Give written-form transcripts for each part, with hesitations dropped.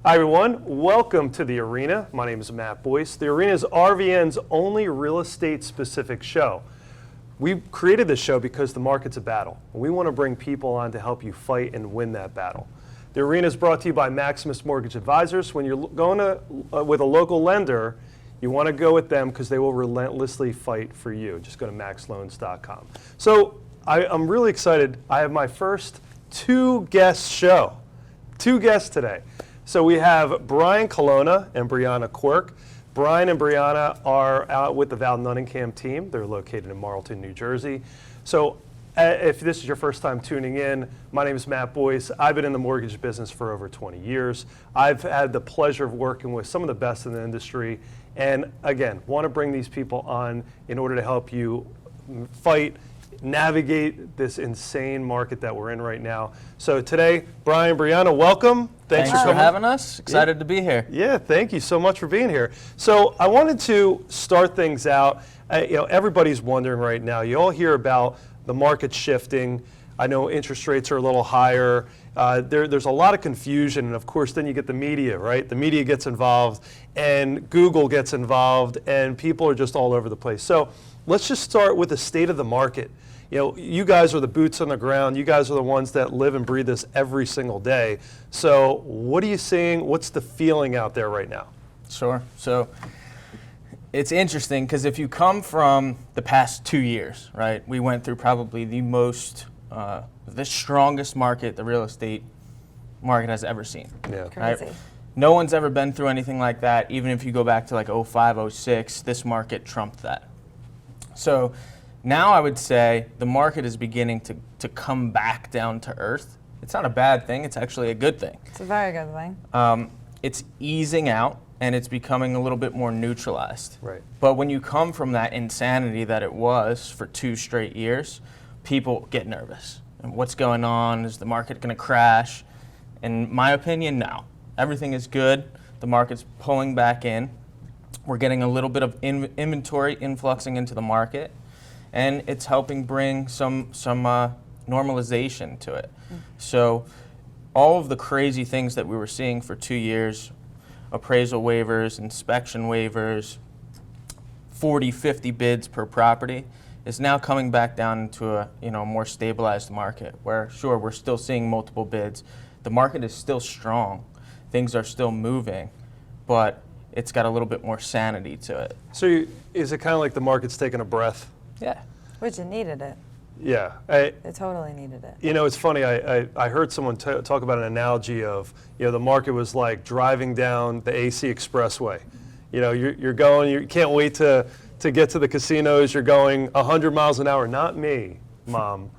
Hi everyone, welcome to The Arena. My name is Matt Boyce. The Arena is RVN's only real estate specific show. We created this show because the market's a battle. We want to bring people on to help you fight and win that battle. The Arena is brought to you by Maximus Mortgage Advisors. When you're going with a local lender, you want to go with them because they will relentlessly fight for you. Just go to maxloans.com. So I'm really excited. I have my first two-guest show. Two guests today. So we have Colonna and Briana Quirk. Brian and Briana are out with the Val Nunningham team. They're located in Marlton, New Jersey. So if this is your first time tuning in, my name is Matt Boyce. I've been in the mortgage business for over 20 years. I've had the pleasure of working with some of the best in the industry. And again, want to bring these people on in order to help you fight, navigate this insane market that we're in right now. So today, Brian, Briana, welcome. Thanks for having us. Excited to be here. Yeah, thank you so much for being here. So I wanted to start things out. Everybody's wondering right now. You all hear about the market shifting. I know interest rates are a little higher. There's a lot of confusion, and of course, then you get the media, right? The media gets involved, and Google gets involved, and people are just all over the place. So let's just start with the state of the market. You guys are the boots on the ground. You guys are the ones that live and breathe this every single day. So what are you seeing? What's the feeling out there right now? Sure. So it's interesting because if you come from the past 2 years, right, we went through probably the strongest market the real estate market has ever seen. Yeah. Crazy. Right? No one's ever been through anything like that. Even if you go back to like 05, 06, this market trumped that. So now I would say the market is beginning to come back down to earth. It's not a bad thing. It's actually a good thing. It's a very good thing. It's easing out, and it's becoming a little bit more neutralized. Right. But when you come from that insanity that it was for 2 straight years, people get nervous. And what's going on? Is the market going to crash? In my opinion, no. Everything is good. The market's pulling back in. We're getting a little bit of inventory influxing into the market, and it's helping bring some normalization to it. So all of the crazy things that we were seeing for 2 years, appraisal waivers, inspection waivers, 40, 50 bids per property, is now coming back down into a more stabilized market where, sure, we're still seeing multiple bids. The market is still strong. Things are still moving, but it's got a little bit more sanity to it. So is it kind of like the market's taking a breath? Yeah. Which it needed it. Yeah. It totally needed it. It's funny. I heard someone talk about an analogy of, the market was like driving down the AC Expressway. You're going, you can't wait to get to the casinos. You're going 100 miles an hour. Not me, Mom.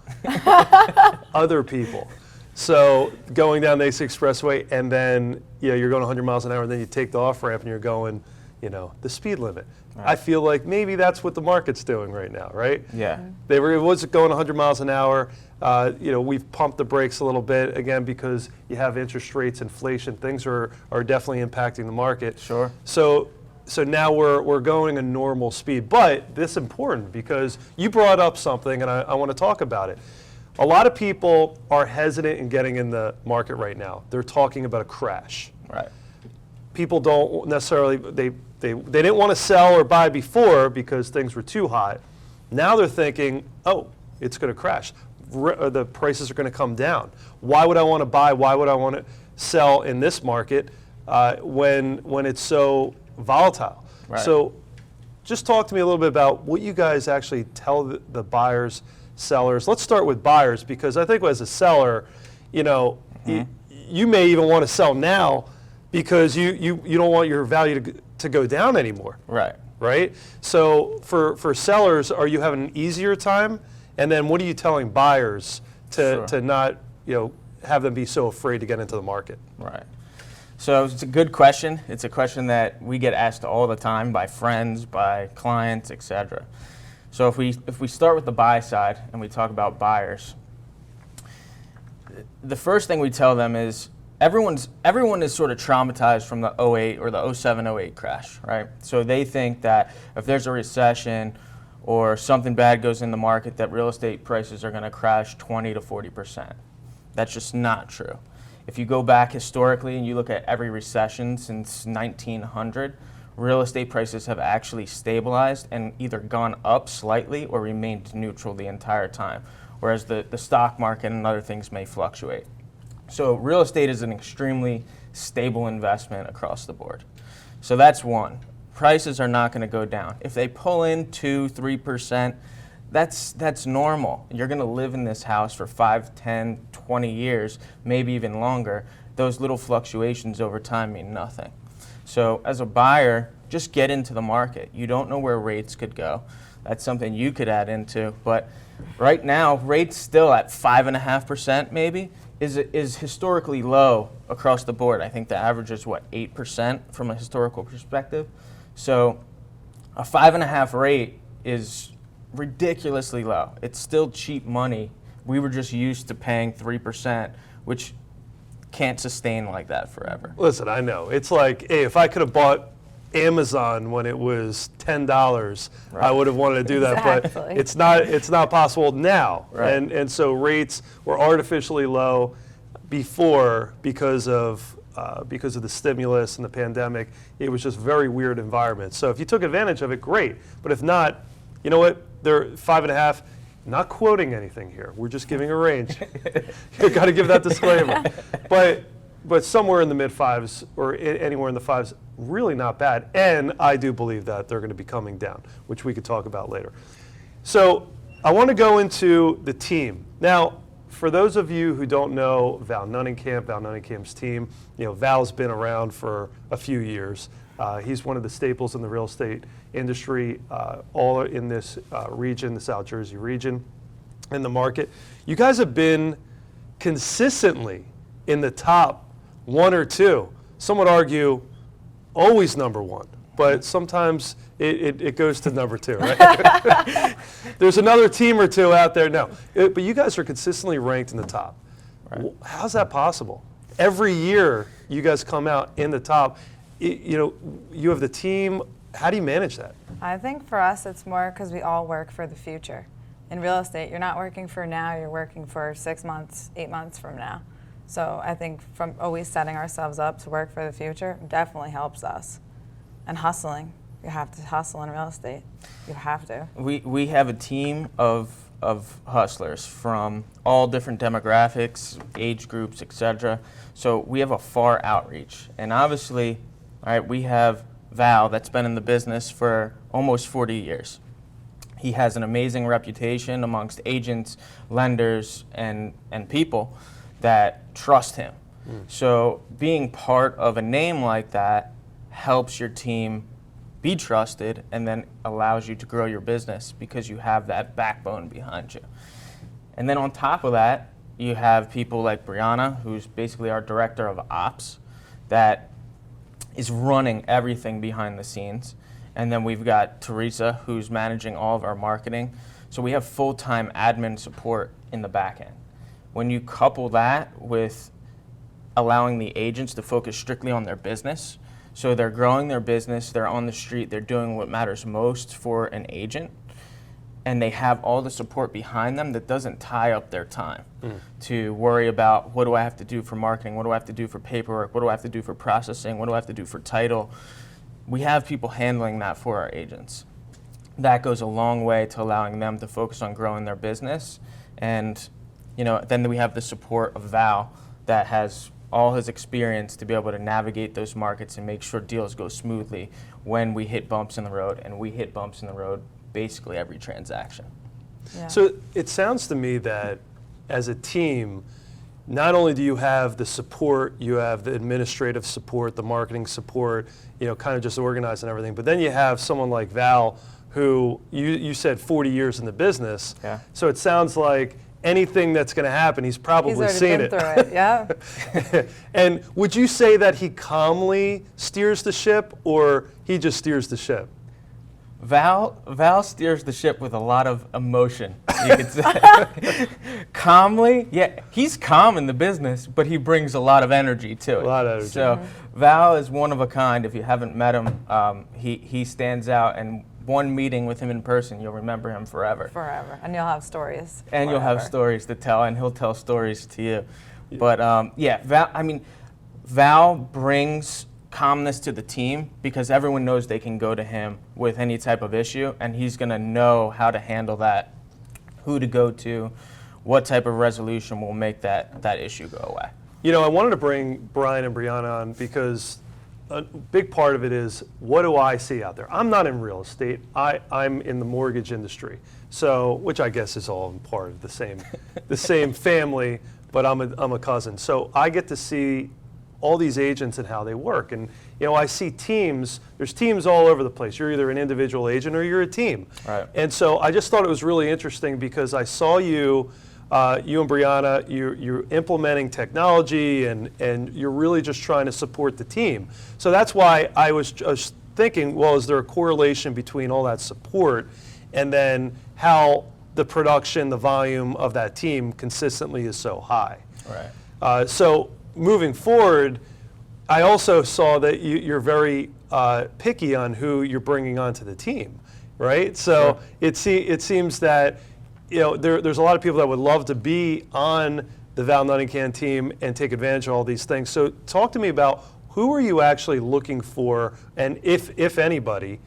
Other people. So going down the AC Expressway, and then you're going 100 miles an hour, and then you take the off ramp, and you're going, the speed limit. Right. I feel like maybe that's what the market's doing right now, right? Yeah. It was going 100 miles an hour. We've pumped the brakes a little bit, again, because you have interest rates, inflation. Things are definitely impacting the market. Sure. So now we're going a normal speed. But this is important because you brought up something, and I want to talk about it. A lot of people are hesitant in getting in the market right now. They're talking about a crash. Right. People don't necessarily, they didn't want to sell or buy before because things were too hot. Now they're thinking, oh, it's going to crash. The prices are going to come down. Why would I want to buy? Why would I want to sell in this market when it's so volatile? Right. So just talk to me a little bit about what you guys actually tell the buyers, sellers. Let's start with buyers, because I think as a seller, you may even want to sell now because you don't want your value to go down anymore. Right. Right? So for sellers, are you having an easier time? And then what are you telling buyers to not have them be so afraid to get into the market? Right. So it's a good question. It's a question that we get asked all the time by friends, by clients, etc. So if we start with the buy side and we talk about buyers, the first thing we tell them is everyone is sort of traumatized from the 08 or the 07-08 crash, right? So they think that if there's a recession or something bad goes in the market, that real estate prices are going to crash 20 to 40%. That's just not true. If you go back historically and you look at every recession since 1900, real estate prices have actually stabilized and either gone up slightly or remained neutral the entire time, whereas the stock market and other things may fluctuate. So real estate is an extremely stable investment across the board. So that's one. Prices are not going to go down. If they pull in 2-3%, that's normal. You're going to live in this house for 5, 10, 20 years, maybe even longer. Those little fluctuations over time mean nothing. So as a buyer, just get into the market. You don't know where rates could go. That's something you could add into. But right now, rates still at 5.5% maybe is historically low across the board. I think the average is, 8% from a historical perspective. So a 5.5 rate is ridiculously low. It's still cheap money. We were just used to paying 3%, which can't sustain like that forever. Listen, I know. It's like, hey, if I could have bought Amazon when it was $10, Right. I would have wanted to do that, but Exactly. it's not possible now. Right. And so rates were artificially low before because of the stimulus and the pandemic. It was just very weird environment. So if you took advantage of it, great. But if not, you know what? They're 5.5. Not quoting anything here. We're just giving a range. You've got to give that disclaimer. But somewhere in the mid fives or anywhere in the fives, really not bad. And I do believe that they're going to be coming down, which we could talk about later. So I want to go into the team. Now, for those of you who don't know Val Nunningcamp's team, Val's been around for a few years. He's one of the staples in the real estate industry, all in this region, the South Jersey region, in the market. You guys have been consistently in the top 1 or 2. Some would argue always number 1, but sometimes it goes to number 2, right? There's another team or two out there. No, but you guys are consistently ranked in the top. Right. How's that possible? Every year you guys come out in the top. You have the team. How do you manage that? I think for us, it's more because we all work for the future. In real estate, you're not working for now, you're working for 6 months, 8 months from now. So I think from always setting ourselves up to work for the future definitely helps us. And hustling. You have to hustle in real estate. You have to. We have a team of hustlers from all different demographics, age groups, etc. So we have a far outreach. And obviously, all right, we have Val that's been in the business for almost 40 years. He has an amazing reputation amongst agents, lenders, and people that trust him. So being part of a name like that helps your team be trusted and then allows you to grow your business because you have that backbone behind you. And then on top of that, you have people like Briana, who's basically our director of ops, that is running everything behind the scenes. And then we've got Teresa, who's managing all of our marketing. So we have full-time admin support in the back end. When you couple that with allowing the agents to focus strictly on their business, so they're growing their business, they're on the street, they're doing what matters most for an agent, and they have all the support behind them that doesn't tie up their time to worry about what do I have to do for marketing, what do I have to do for paperwork, what do I have to do for processing, what do I have to do for title. We have people handling that for our agents. That goes a long way to allowing them to focus on growing their business. And then we have the support of Val that has all his experience to be able to navigate those markets and make sure deals go smoothly when we hit bumps in the road, and we hit bumps in the road basically every transaction. Yeah. So it sounds to me that as a team, not only do you have the support, you have the administrative support, the marketing support, kind of just organizing everything, but then you have someone like Val who you said 40 years in the business. Yeah. So it sounds like anything that's going to happen, he's probably He's already seen been it. through it, yeah. And would you say that he calmly steers the ship, or he just steers the ship? Val steers the ship with a lot of emotion, you could say. Calmly, yeah, he's calm in the business, but he brings a lot of energy to it. A lot of energy. So Val is one of a kind. If you haven't met him, he stands out, and one meeting with him in person, you'll remember him forever. Forever. And you'll have stories. And you'll have forever. stories to tell, and he'll tell stories to you. But yeah, Val brings calmness to the team because everyone knows they can go to him with any type of issue, and he's going to know how to handle that, who to go to, what type of resolution will make that issue go away. You know, I wanted to bring Brian and Briana on because a big part of it is, what do I see out there? I'm not in real estate. I'm in the mortgage industry, so which I guess is all part of the same family, but I'm a cousin. So I get to see all these agents and how they work. And you know, I see teams, there's teams all over the place. You're either an individual agent or you're a team. Right. And so I just thought it was really interesting because I saw you and Briana, you're implementing technology and you're really just trying to support the team. So that's why I was just thinking, well, is there a correlation between all that support and then how the production, the volume of that team consistently is so high? Right. So moving forward, I also saw that you're very picky on who you're bringing onto the team, right? So Sure. it seems that there's a lot of people that would love to be on the Val Nuttingham team and take advantage of all these things. So talk to me about who are you actually looking for, and if anybody,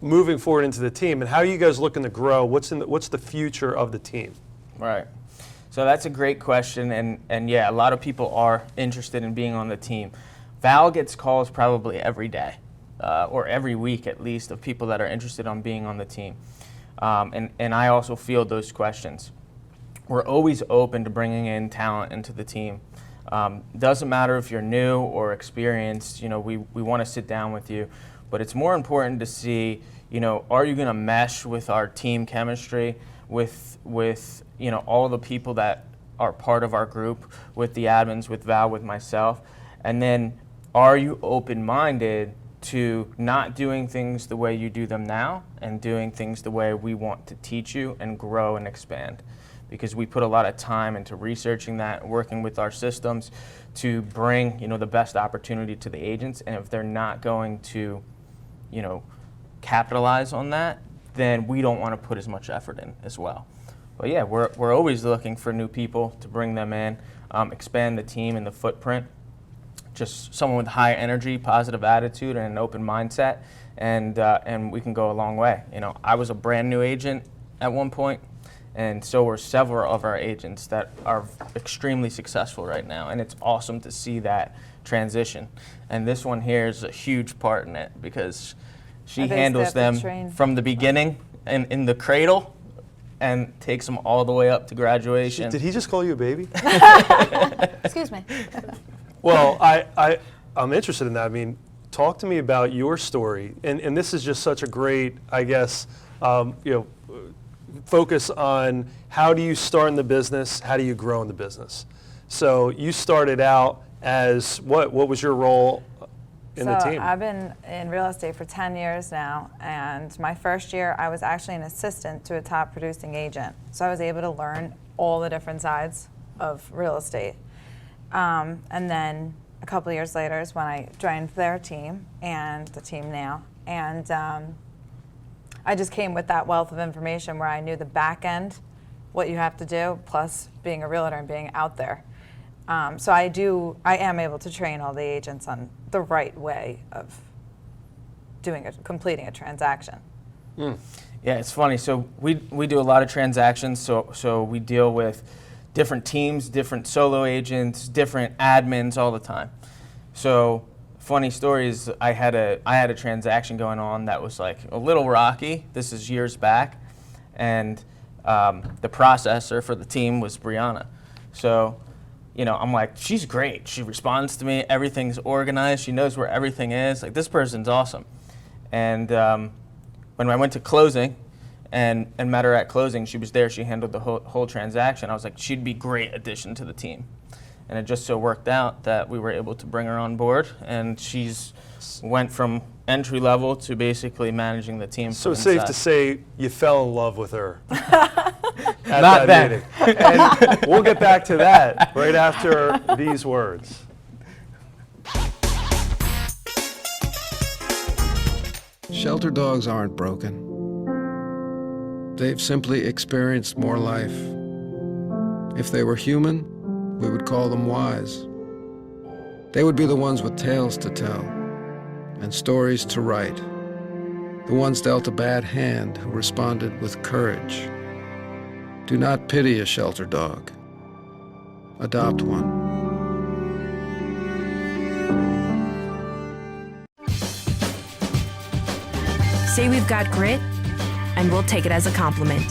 moving forward into the team, and how are you guys looking to grow? What's the future of the team? Right. So that's a great question, and yeah, a lot of people are interested in being on the team. Val gets calls probably every day, or every week at least, of people that are interested on being on the team. And I also field those questions. We're always open to bringing in talent into the team. Doesn't matter if you're new or experienced, we want to sit down with you, but it's more important to see, are you going to mesh with our team chemistry, with all the people that are part of our group, with the admins, with Val, with myself, and then are you open-minded to not doing things the way you do them now and doing things the way we want to teach you and grow and expand? Because we put a lot of time into researching that, working with our systems to bring the best opportunity to the agents, and if they're not going to capitalize on that, then we don't want to put as much effort in as well. But yeah, we're always looking for new people to bring them in, expand the team and the footprint. Just someone with high energy, positive attitude, and an open mindset, and we can go a long way. I was a brand new agent at one point, and so were several of our agents that are extremely successful right now, and it's awesome to see that transition. And this one here is a huge part in it because she handles them from the beginning and in the cradle and takes them all the way up to graduation. Did he just call you a baby? Excuse me. Well, I'm interested in that. I mean, talk to me about your story, and this is just such a great, I guess, focus on how do you start in the business, how do you grow in the business. So you started out as what? What was your role in the team? So I've been in real estate for 10 years now, and my first year I was actually an assistant to a top producing agent. So I was able to learn all the different sides of real estate. And then a couple of years later is when I joined their team and the team now. And I just came with that wealth of information where I knew the back end, what you have to do, plus being a realtor and being out there. So I am able to train all the agents on the right way of completing a transaction. Yeah, it's funny. So we do a lot of transactions. So we deal with different teams, different solo agents, different admins all the time. So funny story is I had a transaction going on that was like a little rocky. This is years back, and the processor for the team was Briana. So I'm like, she's great. She responds to me. Everything's organized. She knows where everything is. Like, this person's awesome. And when I went to closing and met her at closing, she was there. She handled the whole transaction. I was like, she'd be great addition to the team. And it just so worked out that we were able to bring her on board, and she's went from entry level to basically managing the team. So it's safe to say you fell in love with her at Not that then. meeting. And we'll get back to that right after these words. Shelter dogs aren't broken. They've simply experienced more life. If they were human, we would call them wise. They would be the ones with tales to tell and stories to write, the ones dealt a bad hand who responded with courage. Do not pity a shelter dog. Adopt one. Say we've got grit, and we'll take it as a compliment.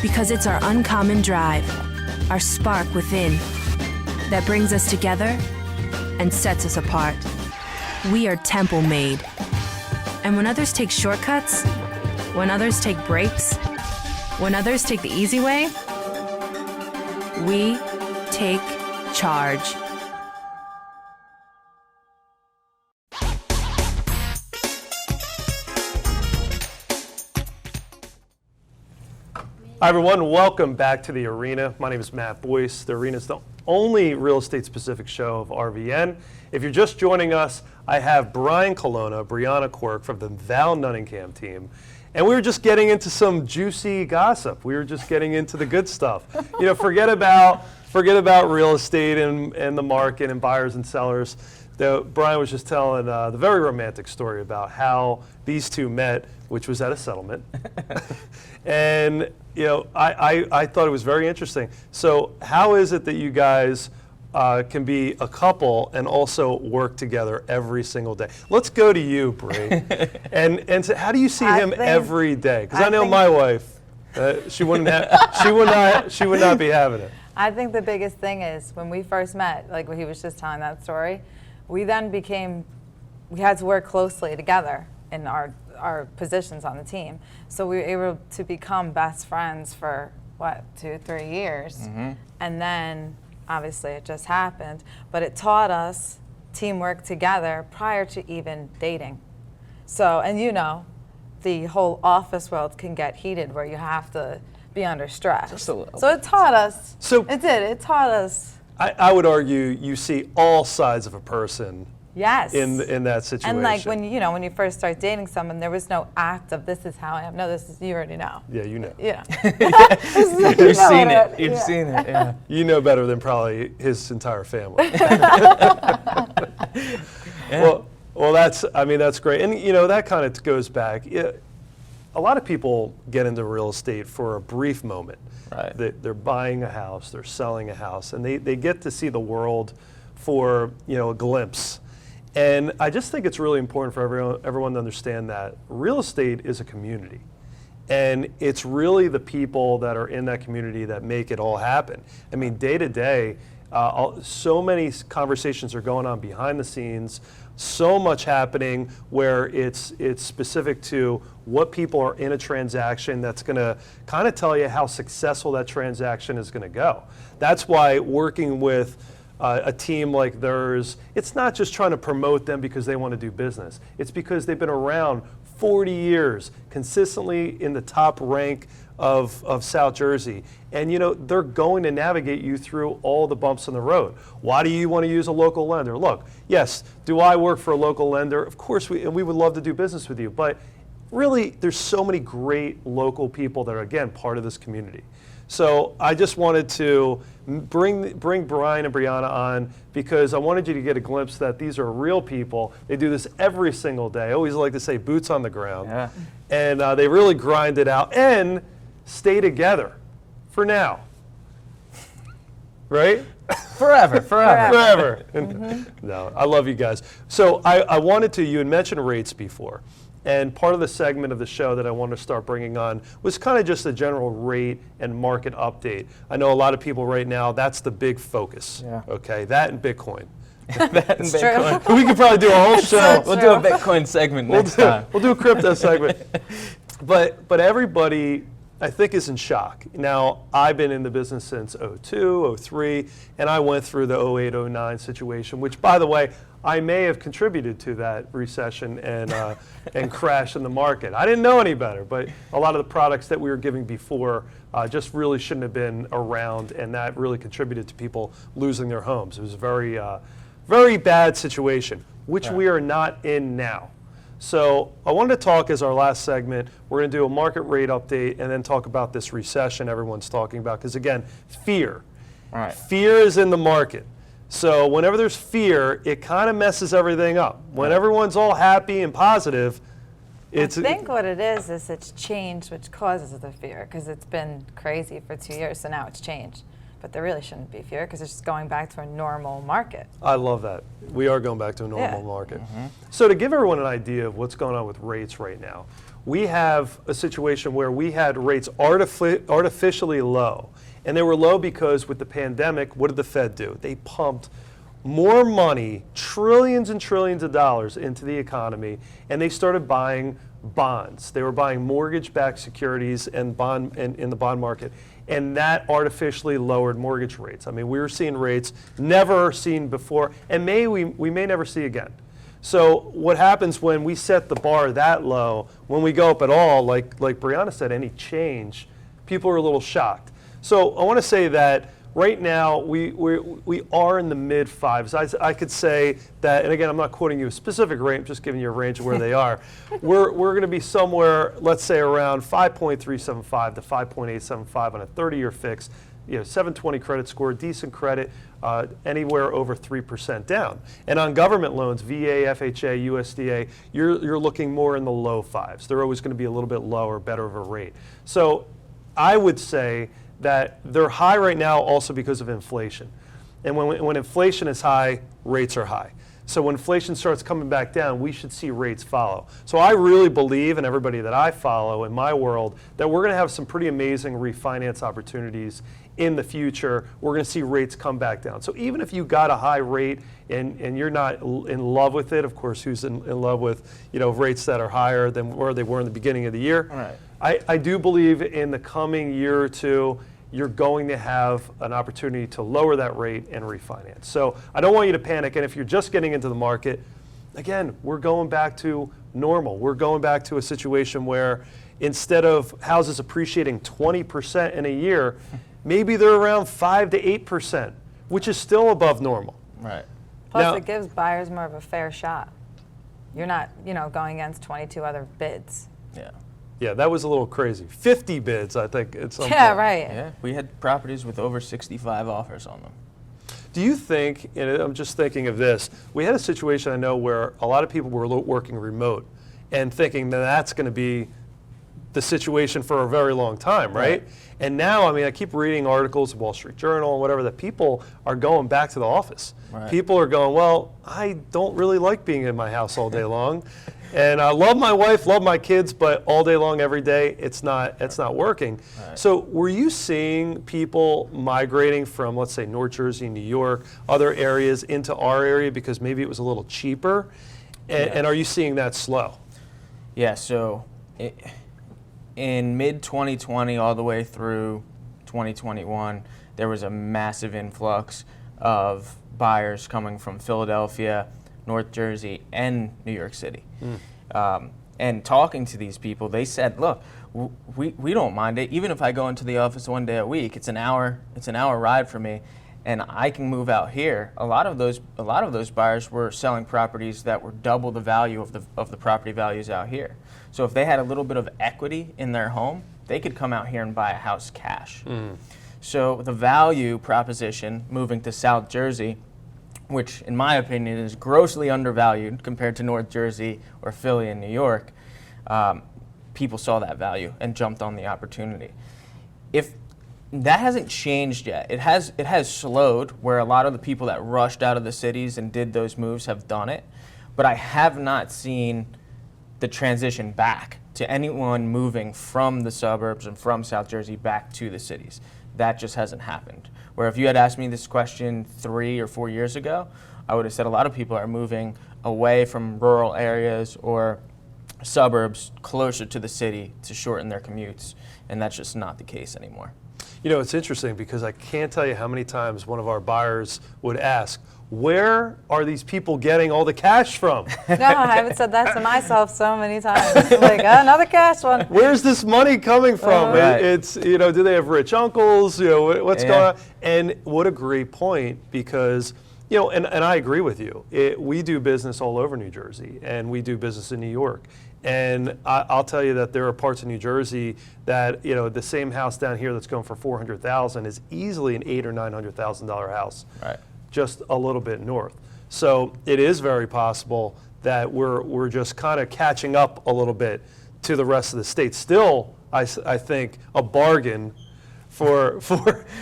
Because it's our uncommon drive, our spark within, that brings us together and sets us apart. We are temple made. And when others take shortcuts, when others take breaks, when others take the easy way, we take charge. Hi everyone, welcome back to the Arena. My name is Matt Boyce. The Arena is the only real estate specific show of RVN. If you're just joining us, I have Colonna, Briana, Quirk from the Val Nunningham team. And we were just getting into some juicy gossip. We were just getting into the good stuff. You know, forget about real estate and the market and buyers and sellers. Brian was just telling the very romantic story about how these two met, which was at a settlement. And you know, I thought it was very interesting. So how is it that you guys can be a couple and also work together every single day? Let's go to you, Bri. and so how do you see him every day? Because I know my wife, she would not be having it. I think the biggest thing is when we first met, like he was just telling that story, we then we had to work closely together in our positions on the team. So we were able to become best friends for, 2-3 years. Mm-hmm. And then, obviously, it just happened. But it taught us teamwork together prior to even dating. So, and you know, the whole office world can get heated where you have to be under stress. Just a little so it taught us. So it did. It taught us. I would argue you see all sides of a person. Yes. In that situation. And like when you first start dating someone, there was no act of this is how I am. No, this is, you already know. Yeah, you know. Yeah. You've seen it. You've seen it. Yeah. You know better than probably his entire family. Yeah. Well, that's great, and you know that kind of goes back. A lot of people get into real estate for a brief moment. Right. They're buying a house, they're selling a house, and they get to see the world for a glimpse. And I just think it's really important for everyone to understand that real estate is a community. And it's really the people that are in that community that make it all happen. I mean, day to day, so many conversations are going on behind the scenes, so much happening where it's specific to what people are in a transaction that's going to kind of tell you how successful that transaction is going to go. That's why working with a team like theirs, it's not just trying to promote them because they want to do business. It's because they've been around 40 years, consistently in the top rank of South Jersey. And they're going to navigate you through all the bumps in the road. Why do you want to use a local lender? Look, yes, do I work for a local lender? Of course, we would love to do business with you, but really there's so many great local people that are, again, part of this community. So I just wanted to bring Brian and Briana on because I wanted you to get a glimpse that these are real people. They do this every single day. I always like to say boots on the ground. Yeah. And they really grind it out and stay together for now. Right? Forever. Mm-hmm. No, I love you guys. So I wanted to, you had mentioned rates before. And part of the segment of the show that I wanted to start bringing on was kind of just a general rate and market update. I know a lot of people right now, that's the big focus. Yeah. Okay, that and Bitcoin. That and Bitcoin. We could probably do a whole show. We'll do a Bitcoin segment next time. We'll do a crypto segment. But everybody, I think, is in shock. Now, I've been in the business since 2002, 2003, and I went through the 2008, 2009 situation, which, by the way, I may have contributed to that recession and crash in the market. I didn't know any better, but a lot of the products that we were giving before just really shouldn't have been around, and that really contributed to people losing their homes. It was a very, very bad situation, which we are not in now. So I wanted to talk as our last segment. We're going to do a market rate update and then talk about this recession everyone's talking about, because again, fear. Right. Fear is in the market. So whenever there's fear, it kind of messes everything up. When everyone's all happy and positive, it's... I think what it is it's change which causes the fear, because it's been crazy for 2 years, so now it's changed. But there really shouldn't be fear, because it's just going back to a normal market. I love that. We are going back to a normal Yeah. market. So to give everyone an idea of what's going on with rates right now, we have a situation where we had rates artificially low. And they were low because with the pandemic, what did the Fed do? They pumped more money, trillions and trillions of dollars into the economy, and they started buying bonds. They were buying mortgage-backed securities and in the bond market, and that artificially lowered mortgage rates. I mean, we were seeing rates never seen before, and we may never see again. So what happens when we set the bar that low, when we go up at all, like Briana said, any change, people are a little shocked. So I want to say that right now we are in the mid fives. I could say that, and again, I'm not quoting you a specific rate, I'm just giving you a range of where they are. We're going to be somewhere, let's say around 5.375 to 5.875 on a 30-year fix. 720 credit score, decent credit, anywhere over 3% down. And on government loans, VA, FHA, USDA, you're looking more in the low fives. They're always going to be a little bit lower, better of a rate. So I would say that they're high right now also because of inflation. And when inflation is high, rates are high. So when inflation starts coming back down, we should see rates follow. So I really believe, and everybody that I follow in my world, that we're going to have some pretty amazing refinance opportunities in the future. We're going to see rates come back down. So even if you got a high rate and you're not in love with it, of course, who's in love with rates that are higher than where they were in the beginning of the year? All right. I do believe in the coming year or two, you're going to have an opportunity to lower that rate and refinance. So I don't want you to panic. And if you're just getting into the market, again, we're going back to normal. We're going back to a situation where instead of houses appreciating 20% in a year, maybe they're around 5 to 8%, which is still above normal. Right. Plus, Now- it gives buyers more of a fair shot. You're not, going against 22 other bids. Yeah. Yeah, that was a little crazy. 50 bids, I think, at some Yeah, point. right. Yeah. We had properties with over 65 offers on them. Do you think, and I'm just thinking of this, we had a situation I know where a lot of people were working remote and thinking that that's going to be the situation for a very long time, right? And now, I keep reading articles, Wall Street Journal and whatever, that people are going back to the office. Right. People are going, well, I don't really like being in my house all day long. And I love my wife, love my kids, but all day long, every day, it's not working. Right. So were you seeing people migrating from, let's say, North Jersey, New York, other areas into our area because maybe it was a little cheaper? And are you seeing that slow? Yeah, so in mid-2020 all the way through 2021, there was a massive influx of buyers coming from Philadelphia, North Jersey, and New York City. And talking to these people, they said, look, we don't mind it. Even if I go into the office one day a week, it's an hour ride for me, and I can move out here. A lot of those buyers were selling properties that were double the value of the property values out here. So if they had a little bit of equity in their home, they could come out here and buy a house cash. So the value proposition moving to South Jersey, which in my opinion is grossly undervalued compared to North Jersey or Philly and New York, people saw that value and jumped on the opportunity. If that hasn't changed yet, it has slowed, where a lot of the people that rushed out of the cities and did those moves have done it, but I have not seen the transition back to anyone moving from the suburbs and from South Jersey back to the cities. That just hasn't happened. Where if you had asked me this question 3 or 4 years ago, I would have said a lot of people are moving away from rural areas or suburbs closer to the city to shorten their commutes, and that's just not the case anymore. It's interesting because I can't tell you how many times one of our buyers would ask, where are these people getting all the cash from? No, I haven't said that to myself so many times. Like, another cash one. Where's this money coming from? Right. It's, do they have rich uncles? What's Yeah. going on? And what a great point, because And I agree with you. We do business all over New Jersey, and we do business in New York. And I'll tell you that there are parts of New Jersey that, the same house down here that's going for $400,000 is easily an $800,000 or $900,000 house, Right. just a little bit north. So it is very possible that we're just kind of catching up a little bit to the rest of the state. Still, I think a bargain for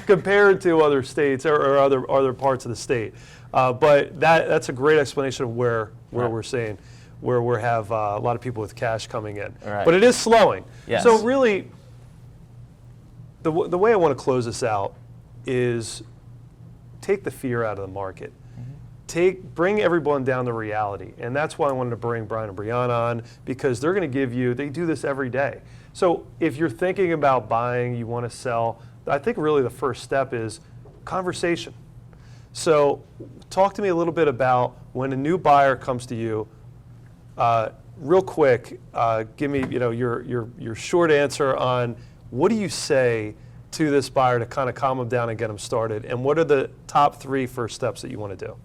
compared to other states or other parts of the state. But that's a great explanation of where Right. we're saying where we have a lot of people with cash coming in. Right. But it is slowing. Yes. So really, the way I want to close this out is take the fear out of the market. Bring everyone down to reality. And that's why I wanted to bring Brian and Briana on, because they're going to they do this every day. So if you're thinking about buying, you want to sell, I think really the first step is conversation. So talk to me a little bit about when a new buyer comes to you, real quick, give me your short answer on what do you say to this buyer to kind of calm them down and get them started, and what are the top 3 first steps that you want to do?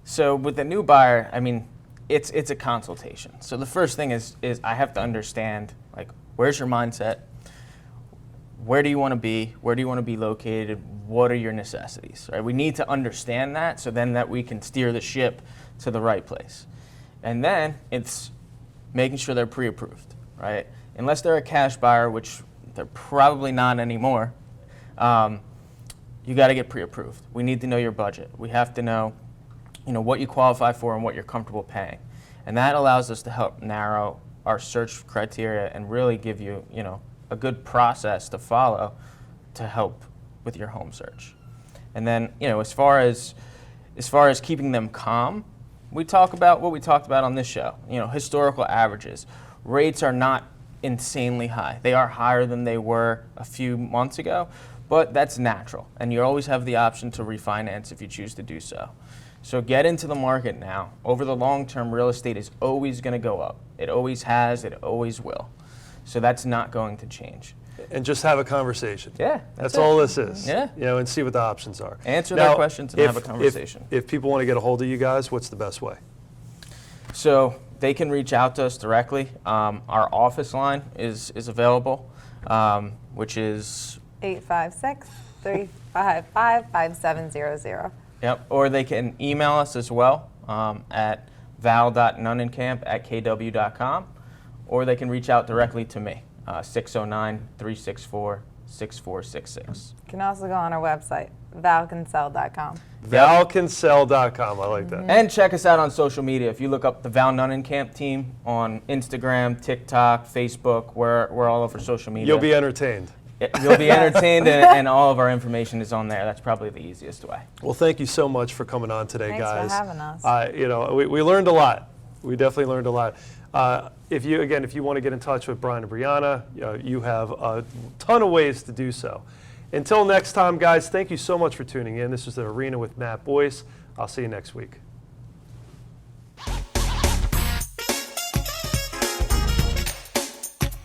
So with the new buyer, I mean, it's a consultation. So the first thing is I have to understand, like, where's your mindset? Where do you want to be? Where do you want to be located? What are your necessities? Right? We need to understand that so then that we can steer the ship to the right place. And then it's making sure they're pre-approved, right? Unless they're a cash buyer, which they're probably not anymore, you got to get pre-approved. We need to know your budget. We have to know what you qualify for and what you're comfortable paying. And that allows us to help narrow our search criteria and really give you, a good process to follow to help with your home search. And then, as far as keeping them calm, we talk about what we talked about on this show. Historical averages. Rates are not insanely high. They are higher than they were a few months ago, but that's natural. And you always have the option to refinance if you choose to do so. So get into the market now. Over the long term, real estate is always going to go up. It always has, it always will. So that's not going to change. And just have a conversation. Yeah, That's it. all this is. Yeah. And see what the options are. Answer Now, their questions and have a conversation. If people want to get a hold of you guys, what's the best way? So they can reach out to us directly. Our office line is available, which is 856-355-5700. Yep. Or they can email us as well at val.nunnencamp@kw.com, or they can reach out directly to me, 609-364-6466. You can also go on our website, valcansell.com. Valcansell.com. I like that. And check us out on social media. If you look up the Val Nunnencamp team on Instagram, TikTok, Facebook, we're all over social media. You'll be entertained. You'll be entertained, and all of our information is on there. That's probably the easiest way. Well, thank you so much for coming on today, Thanks guys. for having us. We learned a lot. We definitely learned a lot. If you want to get in touch with Brian and Briana, you have a ton of ways to do so. Until next time, guys, thank you so much for tuning in. This is The Arena with Matt Boyce. I'll see you next week.